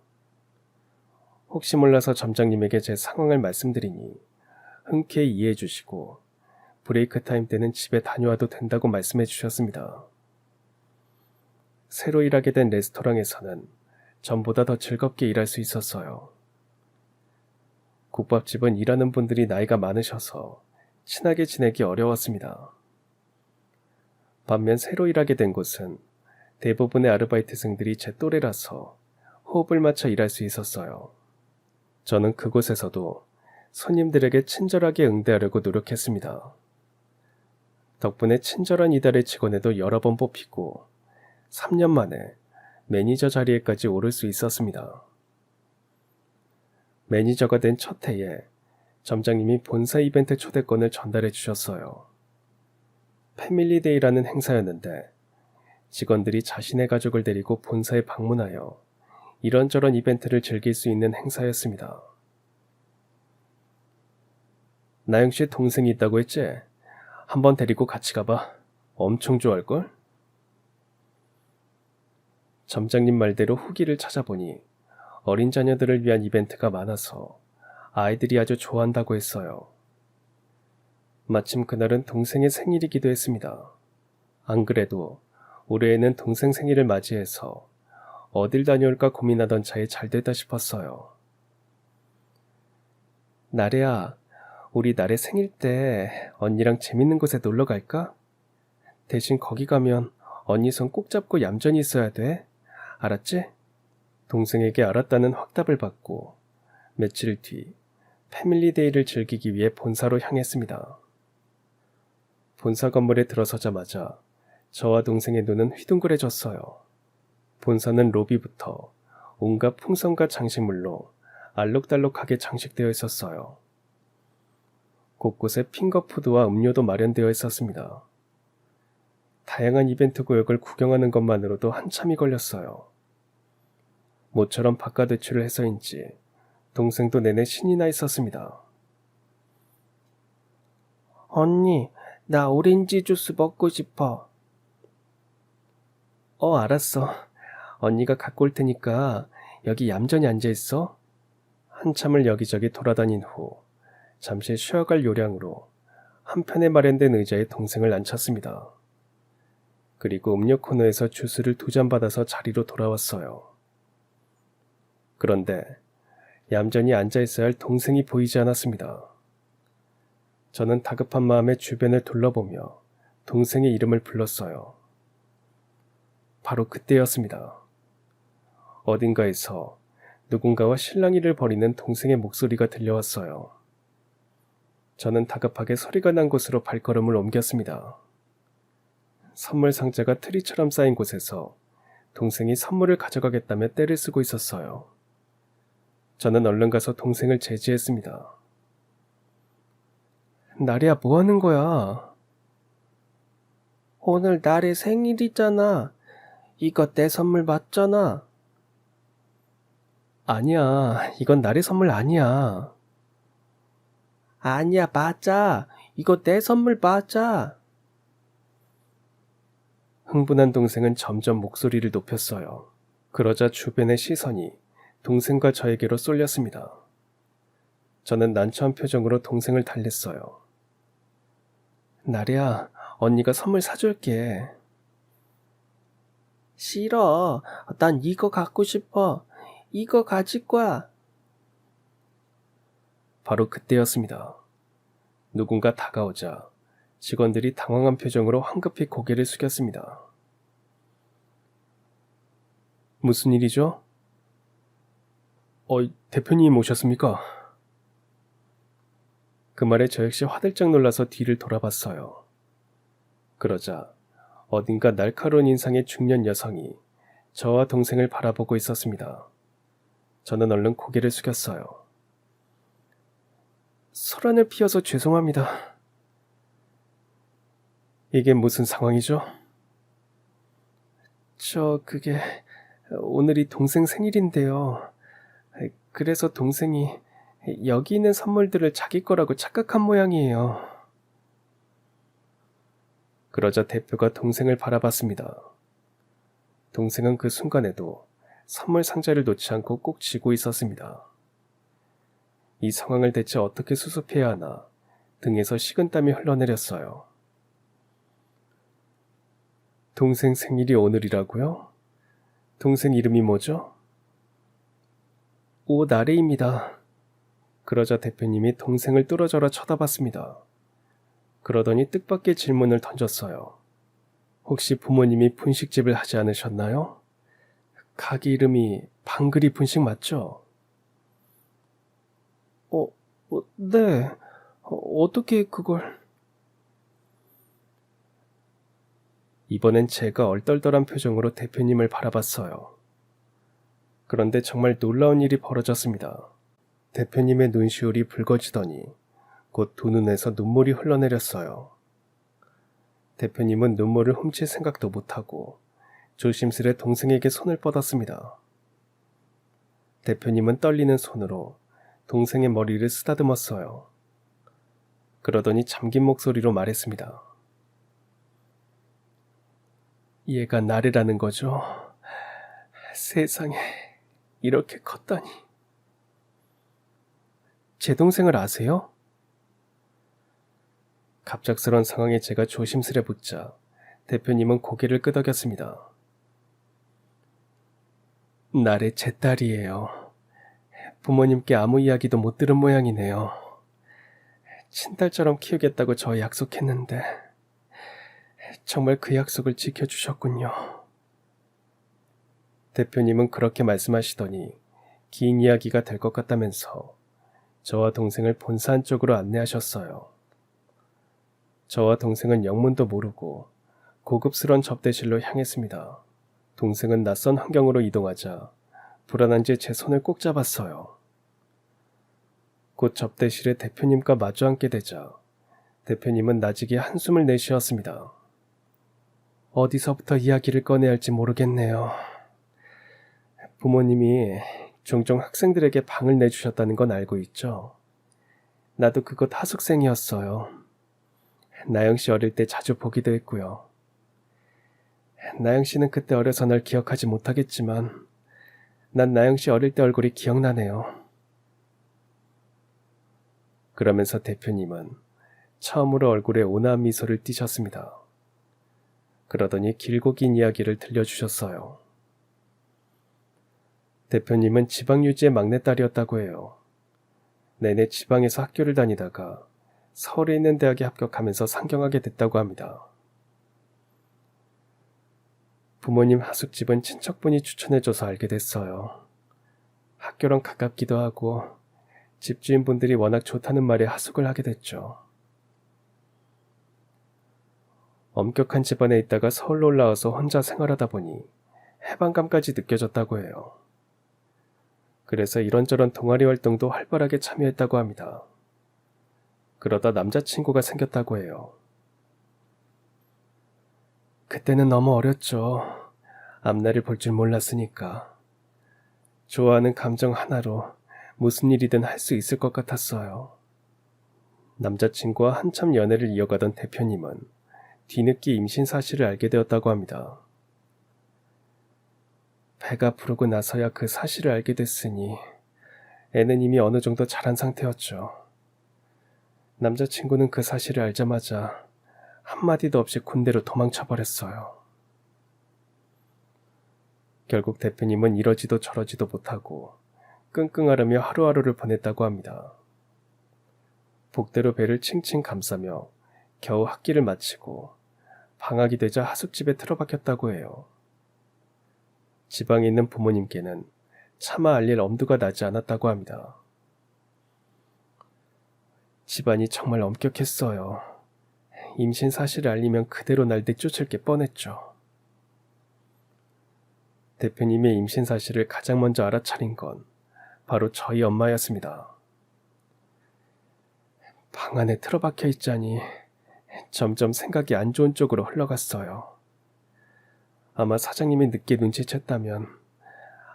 혹시 몰라서 점장님에게 제 상황을 말씀드리니 흔쾌히 이해해 주시고 브레이크 타임 때는 집에 다녀와도 된다고 말씀해 주셨습니다. 새로 일하게 된 레스토랑에서는 전보다 더 즐겁게 일할 수 있었어요. 국밥집은 일하는 분들이 나이가 많으셔서 친하게 지내기 어려웠습니다. 반면 새로 일하게 된 곳은 대부분의 아르바이트생들이 제 또래라서 호흡을 맞춰 일할 수 있었어요. 저는 그곳에서도 손님들에게 친절하게 응대하려고 노력했습니다. 덕분에 친절한 이달의 직원에도 여러 번 뽑히고 3년 만에 매니저 자리에까지 오를 수 있었습니다. 매니저가 된 첫 해에 점장님이 본사 이벤트 초대권을 전달해 주셨어요. 패밀리데이라는 행사였는데 직원들이 자신의 가족을 데리고 본사에 방문하여 이런저런 이벤트를 즐길 수 있는 행사였습니다. 나영씨 동생이 있다고 했지? 한번 데리고 같이 가봐. 엄청 좋아할걸? 점장님 말대로 후기를 찾아보니 어린 자녀들을 위한 이벤트가 많아서 아이들이 아주 좋아한다고 했어요. 마침 그날은 동생의 생일이기도 했습니다. 안 그래도 올해에는 동생 생일을 맞이해서 어딜 다녀올까 고민하던 차에 잘 됐다 싶었어요. 나래야, 우리 나래 생일 때 언니랑 재밌는 곳에 놀러 갈까? 대신 거기 가면 언니 손 꼭 잡고 얌전히 있어야 돼. 알았지? 동생에게 알았다는 확답을 받고 며칠 뒤 패밀리데이를 즐기기 위해 본사로 향했습니다. 본사 건물에 들어서자마자 저와 동생의 눈은 휘둥그레졌어요. 본사는 로비부터 온갖 풍선과 장식물로 알록달록하게 장식되어 있었어요. 곳곳에 핑거푸드와 음료도 마련되어 있었습니다. 다양한 이벤트 구역을 구경하는 것만으로도 한참이 걸렸어요. 모처럼 바깥 외출을 해서인지 동생도 내내 신이 나 있었습니다. 언니, 나 오렌지 주스 먹고 싶어. 알았어. 언니가 갖고 올 테니까 여기 얌전히 앉아있어. 한참을 여기저기 돌아다닌 후 잠시 쉬어갈 요량으로 한편에 마련된 의자에 동생을 앉혔습니다. 그리고 음료 코너에서 주스를 2잔 받아서 자리로 돌아왔어요. 그런데 얌전히 앉아있어야 할 동생이 보이지 않았습니다. 저는 다급한 마음에 주변을 둘러보며 동생의 이름을 불렀어요. 바로 그때였습니다. 어딘가에서 누군가와 실랑이를 벌이는 동생의 목소리가 들려왔어요. 저는 다급하게 소리가 난 곳으로 발걸음을 옮겼습니다. 선물 상자가 트리처럼 쌓인 곳에서 동생이 선물을 가져가겠다며 떼를 쓰고 있었어요. 저는 얼른 가서 동생을 제지했습니다. 나래야, 뭐 하는 거야? 오늘 나래 생일이잖아. 이거 내 선물 맞잖아. 아니야, 이건 나래 선물 아니야. 아니야, 맞아. 이거 내 선물 맞아. 흥분한 동생은 점점 목소리를 높였어요. 그러자 주변의 시선이 동생과 저에게로 쏠렸습니다. 저는 난처한 표정으로 동생을 달랬어요. 나래야, 언니가 선물 사줄게. 싫어. 난 이거 갖고 싶어. 이거 가질 거야. 바로 그때였습니다. 누군가 다가오자 직원들이 당황한 표정으로 황급히 고개를 숙였습니다. 무슨 일이죠? 대표님 오셨습니까? 그 말에 저 역시 화들짝 놀라서 뒤를 돌아봤어요. 그러자 어딘가 날카로운 인상의 중년 여성이 저와 동생을 바라보고 있었습니다. 저는 얼른 고개를 숙였어요. 소란을 피워서 죄송합니다. 이게 무슨 상황이죠? 그게 오늘이 동생 생일인데요. 그래서 동생이 여기 있는 선물들을 자기 거라고 착각한 모양이에요. 그러자 대표가 동생을 바라봤습니다. 동생은 그 순간에도 선물 상자를 놓지 않고 꼭 쥐고 있었습니다. 이 상황을 대체 어떻게 수습해야 하나 등에서 식은땀이 흘러내렸어요. 동생 생일이 오늘이라고요? 동생 이름이 뭐죠? 오나래입니다. 그러자 대표님이 동생을 뚫어져라 쳐다봤습니다. 그러더니 뜻밖의 질문을 던졌어요. 혹시 부모님이 분식집을 하지 않으셨나요? 가게 이름이 방글이 분식 맞죠? 네. 어떻게 그걸... 이번엔 제가 얼떨떨한 표정으로 대표님을 바라봤어요. 그런데 정말 놀라운 일이 벌어졌습니다. 대표님의 눈시울이 붉어지더니 곧 두 눈에서 눈물이 흘러내렸어요. 대표님은 눈물을 훔칠 생각도 못하고 조심스레 동생에게 손을 뻗었습니다. 대표님은 떨리는 손으로 동생의 머리를 쓰다듬었어요. 그러더니 잠긴 목소리로 말했습니다. 얘가 나래라는 거죠. 세상에 이렇게 컸다니. 제 동생을 아세요? 갑작스런 상황에 제가 조심스레 묻자 대표님은 고개를 끄덕였습니다. 나래 제 딸이에요. 부모님께 아무 이야기도 못 들은 모양이네요. 친딸처럼 키우겠다고 저 약속했는데 정말 그 약속을 지켜주셨군요. 대표님은 그렇게 말씀하시더니 긴 이야기가 될 것 같다면서 저와 동생을 본사 안쪽으로 안내하셨어요. 저와 동생은 영문도 모르고 고급스런 접대실로 향했습니다. 동생은 낯선 환경으로 이동하자 불안한지 제 손을 꼭 잡았어요. 곧 접대실에 대표님과 마주 앉게 되자 대표님은 나직이 한숨을 내쉬었습니다. 어디서부터 이야기를 꺼내야 할지 모르겠네요. 부모님이 종종 학생들에게 방을 내주셨다는 건 알고 있죠. 나도 그것 하숙생이었어요. 나영씨 어릴 때 자주 보기도 했고요. 나영씨는 그때 어려서 널 기억하지 못하겠지만 난 나영씨 어릴 때 얼굴이 기억나네요. 그러면서 대표님은 처음으로 얼굴에 온화한 미소를 띠셨습니다. 그러더니 길고 긴 이야기를 들려주셨어요. 대표님은 지방유지의 막내딸이었다고 해요. 내내 지방에서 학교를 다니다가 서울에 있는 대학에 합격하면서 상경하게 됐다고 합니다. 부모님 하숙집은 친척분이 추천해줘서 알게 됐어요. 학교랑 가깝기도 하고 집주인분들이 워낙 좋다는 말에 하숙을 하게 됐죠. 엄격한 집안에 있다가 서울로 올라와서 혼자 생활하다 보니 해방감까지 느껴졌다고 해요. 그래서 이런저런 동아리 활동도 활발하게 참여했다고 합니다. 그러다 남자친구가 생겼다고 해요. 그때는 너무 어렸죠. 앞날을 볼 줄 몰랐으니까. 좋아하는 감정 하나로 무슨 일이든 할 수 있을 것 같았어요. 남자친구와 한참 연애를 이어가던 대표님은 뒤늦게 임신 사실을 알게 되었다고 합니다. 배가 부르고 나서야 그 사실을 알게 됐으니 애는 이미 어느 정도 자란 상태였죠. 남자친구는 그 사실을 알자마자 한마디도 없이 군대로 도망쳐버렸어요. 결국 대표님은 이러지도 저러지도 못하고 끙끙 앓으며 하루하루를 보냈다고 합니다. 복대로 배를 칭칭 감싸며 겨우 학기를 마치고 방학이 되자 하숙집에 틀어박혔다고 해요. 지방에 있는 부모님께는 차마 알릴 엄두가 나지 않았다고 합니다. 집안이 정말 엄격했어요. 임신 사실을 알리면 그대로 날 내쫓을 게 뻔했죠. 대표님의 임신 사실을 가장 먼저 알아차린 건 바로 저희 엄마였습니다. 방 안에 틀어박혀 있자니 점점 생각이 안 좋은 쪽으로 흘러갔어요. 아마 사장님이 늦게 눈치챘다면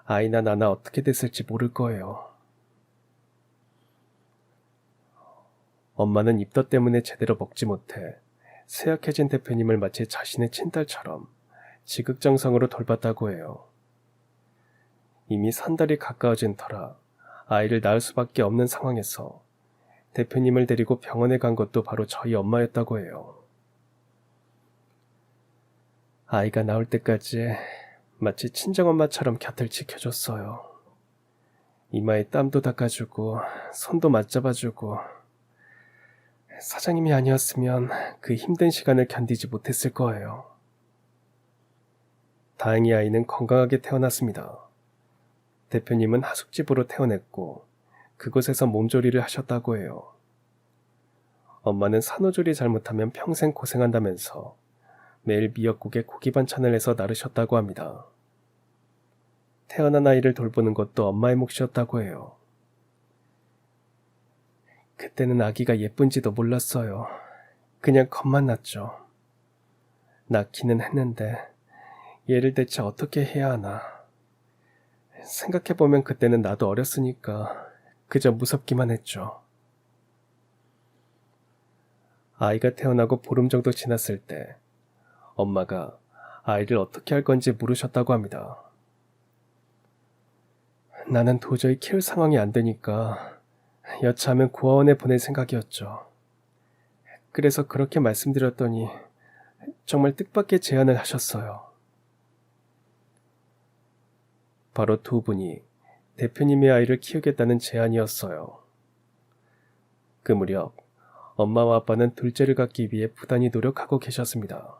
아이나 나나 어떻게 됐을지 모를 거예요. 엄마는 입덧 때문에 제대로 먹지 못해 쇠약해진 대표님을 마치 자신의 친딸처럼 지극정성으로 돌봤다고 해요. 이미 산달이 가까워진 터라 아이를 낳을 수밖에 없는 상황에서 대표님을 데리고 병원에 간 것도 바로 저희 엄마였다고 해요. 아이가 나올 때까지 마치 친정엄마처럼 곁을 지켜줬어요. 이마에 땀도 닦아주고 손도 맞잡아주고 사장님이 아니었으면 그 힘든 시간을 견디지 못했을 거예요. 다행히 아이는 건강하게 태어났습니다. 대표님은 하숙집으로 태어났고 그곳에서 몸조리를 하셨다고 해요. 엄마는 산후조리 잘못하면 평생 고생한다면서 매일 미역국에 고기 반찬을 해서 나르셨다고 합니다. 태어난 아이를 돌보는 것도 엄마의 몫이었다고 해요. 그때는 아기가 예쁜지도 몰랐어요. 그냥 겁만 났죠. 낳기는 했는데 얘를 대체 어떻게 해야 하나. 생각해보면 그때는 나도 어렸으니까 그저 무섭기만 했죠. 아이가 태어나고 보름 정도 지났을 때 엄마가 아이를 어떻게 할 건지 물으셨다고 합니다. 나는 도저히 키울 상황이 안 되니까 여차하면 고아원에 보낼 생각이었죠. 그래서 그렇게 말씀드렸더니 정말 뜻밖의 제안을 하셨어요. 바로 두 분이 대표님의 아이를 키우겠다는 제안이었어요. 그 무렵 엄마와 아빠는 둘째를 갖기 위해 부단히 노력하고 계셨습니다.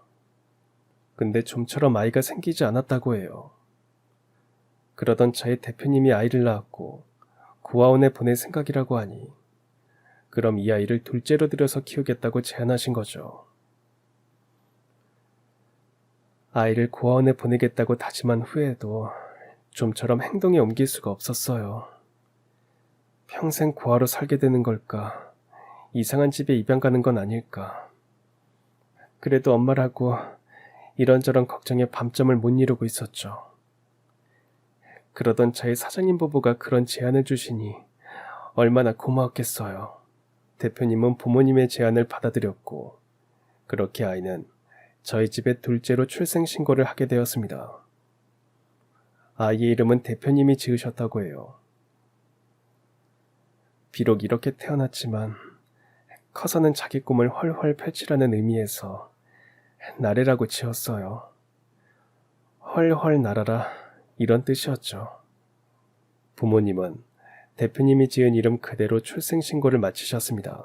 근데 좀처럼 아이가 생기지 않았다고 해요. 그러던 차에 대표님이 아이를 낳았고 고아원에 보낼 생각이라고 하니 그럼 이 아이를 둘째로 들여서 키우겠다고 제안하신 거죠. 아이를 고아원에 보내겠다고 다짐한 후에도 좀처럼 행동에 옮길 수가 없었어요. 평생 고아로 살게 되는 걸까? 이상한 집에 입양 가는 건 아닐까? 그래도 엄마라고 이런저런 걱정에 밤잠을 못 이루고 있었죠. 그러던 차에 사장님 부부가 그런 제안을 주시니 얼마나 고마웠겠어요. 대표님은 부모님의 제안을 받아들였고 그렇게 아이는 저희 집에 둘째로 출생신고를 하게 되었습니다. 아이의 이름은 대표님이 지으셨다고 해요. 비록 이렇게 태어났지만 커서는 자기 꿈을 훨훨 펼치라는 의미에서 나래라고 지었어요. 훨훨 날아라 이런 뜻이었죠. 부모님은 대표님이 지은 이름 그대로 출생신고를 마치셨습니다.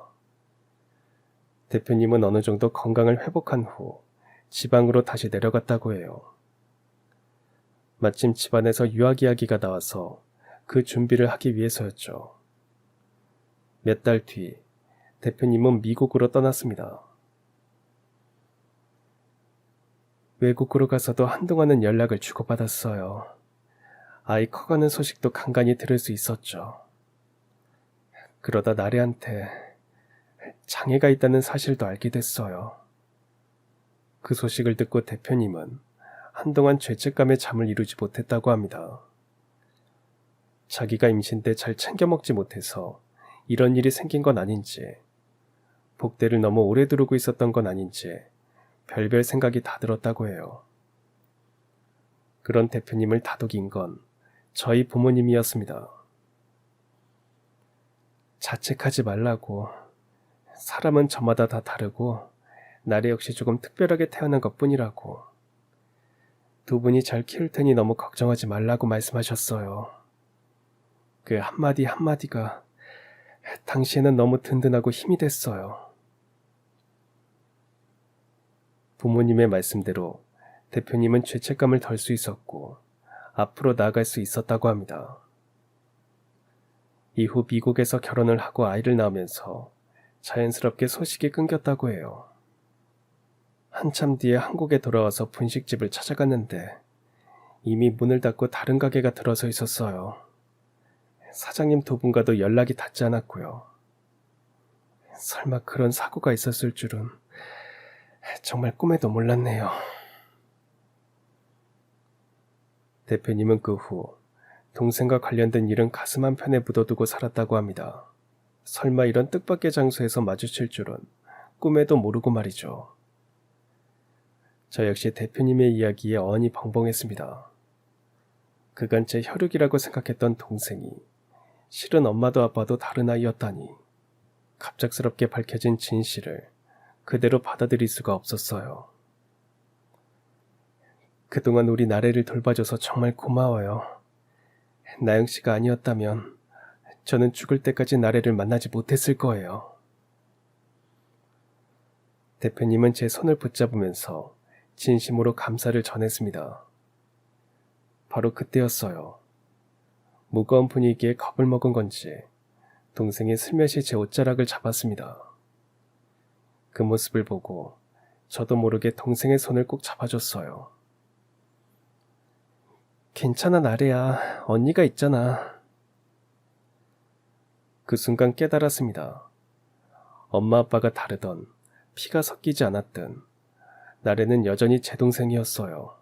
대표님은 어느 정도 건강을 회복한 후 지방으로 다시 내려갔다고 해요. 마침 집안에서 유학 이야기가 나와서 그 준비를 하기 위해서였죠. 몇 달 뒤 대표님은 미국으로 떠났습니다. 외국으로 가서도 한동안은 연락을 주고받았어요. 아이 커가는 소식도 간간히 들을 수 있었죠. 그러다 나래한테 장애가 있다는 사실도 알게 됐어요. 그 소식을 듣고 대표님은 한동안 죄책감에 잠을 이루지 못했다고 합니다. 자기가 임신 때 잘 챙겨 먹지 못해서 이런 일이 생긴 건 아닌지 복대를 너무 오래 두르고 있었던 건 아닌지 별별 생각이 다 들었다고 해요. 그런 대표님을 다독인 건 저희 부모님이었습니다. 자책하지 말라고. 사람은 저마다 다 다르고 나래 역시 조금 특별하게 태어난 것뿐이라고. 두 분이 잘 키울 테니 너무 걱정하지 말라고 말씀하셨어요. 그 한마디 한마디가 당시에는 너무 든든하고 힘이 됐어요. 부모님의 말씀대로 대표님은 죄책감을 덜 수 있었고 앞으로 나아갈 수 있었다고 합니다. 이후 미국에서 결혼을 하고 아이를 낳으면서 자연스럽게 소식이 끊겼다고 해요. 한참 뒤에 한국에 돌아와서 분식집을 찾아갔는데 이미 문을 닫고 다른 가게가 들어서 있었어요. 사장님 두 분과도 연락이 닿지 않았고요. 설마 그런 사고가 있었을 줄은 정말 꿈에도 몰랐네요. 대표님은 그 후 동생과 관련된 일은 가슴 한편에 묻어두고 살았다고 합니다. 설마 이런 뜻밖의 장소에서 마주칠 줄은 꿈에도 모르고 말이죠. 저 역시 대표님의 이야기에 어안이 벙벙했습니다. 그간 제 혈육이라고 생각했던 동생이 실은 엄마도 아빠도 다른 아이였다니 갑작스럽게 밝혀진 진실을 그대로 받아들일 수가 없었어요. 그동안 우리 나래를 돌봐줘서 정말 고마워요. 나영씨가 아니었다면 저는 죽을 때까지 나래를 만나지 못했을 거예요. 대표님은 제 손을 붙잡으면서 진심으로 감사를 전했습니다. 바로 그때였어요. 무거운 분위기에 겁을 먹은 건지 동생이 슬며시 제 옷자락을 잡았습니다. 그 모습을 보고 저도 모르게 동생의 손을 꼭 잡아줬어요. 괜찮아 나래야, 언니가 있잖아. 그 순간 깨달았습니다. 엄마 아빠가 다르던 피가 섞이지 않았든 나래는 여전히 제 동생이었어요.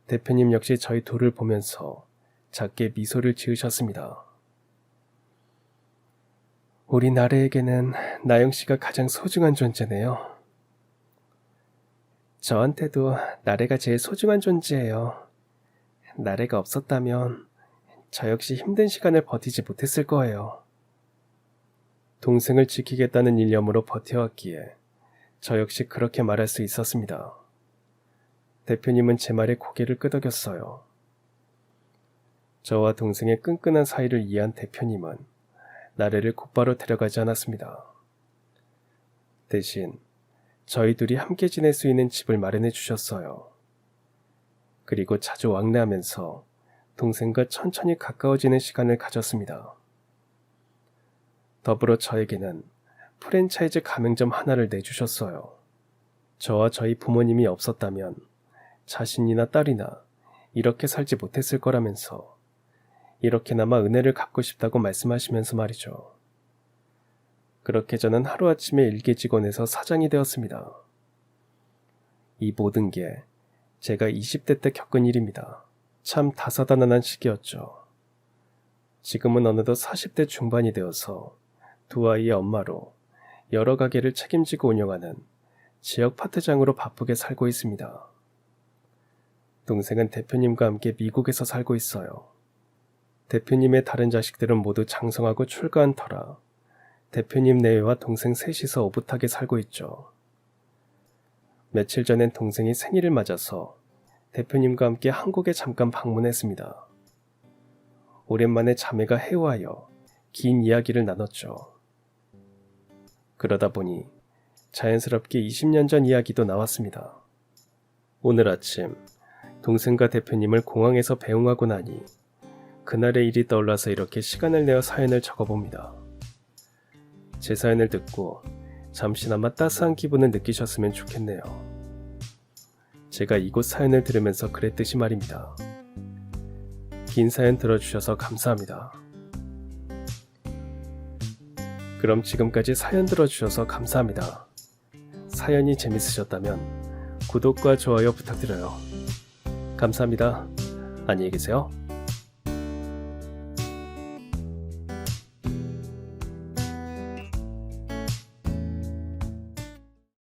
대표님 역시 저희 둘을 보면서 작게 미소를 지으셨습니다. 우리 나래에게는 나영씨가 가장 소중한 존재네요. 저한테도 나래가 제일 소중한 존재예요. 나래가 없었다면 저 역시 힘든 시간을 버티지 못했을 거예요. 동생을 지키겠다는 일념으로 버텨왔기에 저 역시 그렇게 말할 수 있었습니다. 대표님은 제 말에 고개를 끄덕였어요. 저와 동생의 끈끈한 사이를 이해한 대표님은 나래를 곧바로 데려가지 않았습니다. 대신 저희 둘이 함께 지낼 수 있는 집을 마련해 주셨어요. 그리고 자주 왕래하면서 동생과 천천히 가까워지는 시간을 가졌습니다. 더불어 저에게는 프랜차이즈 가맹점 하나를 내주셨어요. 저와 저희 부모님이 없었다면 자신이나 딸이나 이렇게 살지 못했을 거라면서 이렇게나마 은혜를 갚고 싶다고 말씀하시면서 말이죠. 그렇게 저는 하루아침에 일개 직원에서 사장이 되었습니다. 이 모든 게 제가 20대 때 겪은 일입니다. 참 다사다난한 시기였죠. 지금은 어느덧 40대 중반이 되어서 두 아이의 엄마로 여러 가게를 책임지고 운영하는 지역 파트장으로 바쁘게 살고 있습니다. 동생은 대표님과 함께 미국에서 살고 있어요. 대표님의 다른 자식들은 모두 장성하고 출가한 터라 대표님 내외와 동생 셋이서 오붓하게 살고 있죠. 며칠 전엔 동생이 생일을 맞아서 대표님과 함께 한국에 잠깐 방문했습니다. 오랜만에 자매가 회화하여 긴 이야기를 나눴죠. 그러다 보니 자연스럽게 20년 전 이야기도 나왔습니다. 오늘 아침 동생과 대표님을 공항에서 배웅하고 나니 그날의 일이 떠올라서 이렇게 시간을 내어 사연을 적어봅니다. 제 사연을 듣고 잠시나마 따스한 기분을 느끼셨으면 좋겠네요. 제가 이곳 사연을 들으면서 그랬듯이 말입니다. 긴 사연 들어주셔서 감사합니다. 그럼 지금까지 사연 들어주셔서 감사합니다. 사연이 재밌으셨다면 구독과 좋아요 부탁드려요. 감사합니다. 안녕히 계세요.